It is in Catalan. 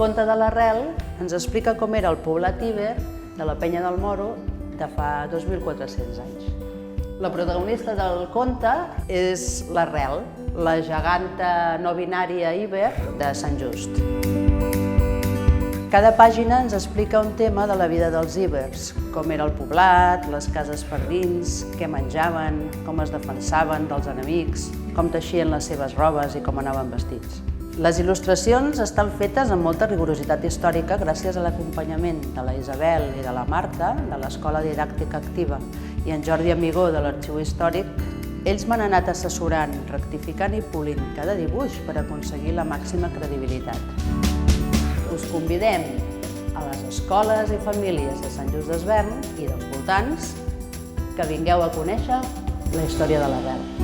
conte de l'Arrel ens explica com era el poblat iber de la Penya del Moro de fa 2.400 anys. La protagonista del conte és l'Arrel, la geganta no binària iber de Sant Just. Cada pàgina ens explica un tema de la vida dels ibers, com era el poblat, les cases per dins, què menjaven, com es defensaven dels enemics, com teixien les seves robes i com anaven vestits. Les il·lustracions estan fetes amb molta rigorositat històrica gràcies a l'acompanyament de la Isabel i de la Marta, de l'Escola Didàctica Activa, i en Jordi Amigó, de l'Arxiu Històric. Ells m'han anat assessorant, rectificant i polint cada dibuix per aconseguir la màxima credibilitat. Us convidem a les escoles i famílies de Sant Just Desvern i dels voltants que vingueu a conèixer la història de l'Arrel.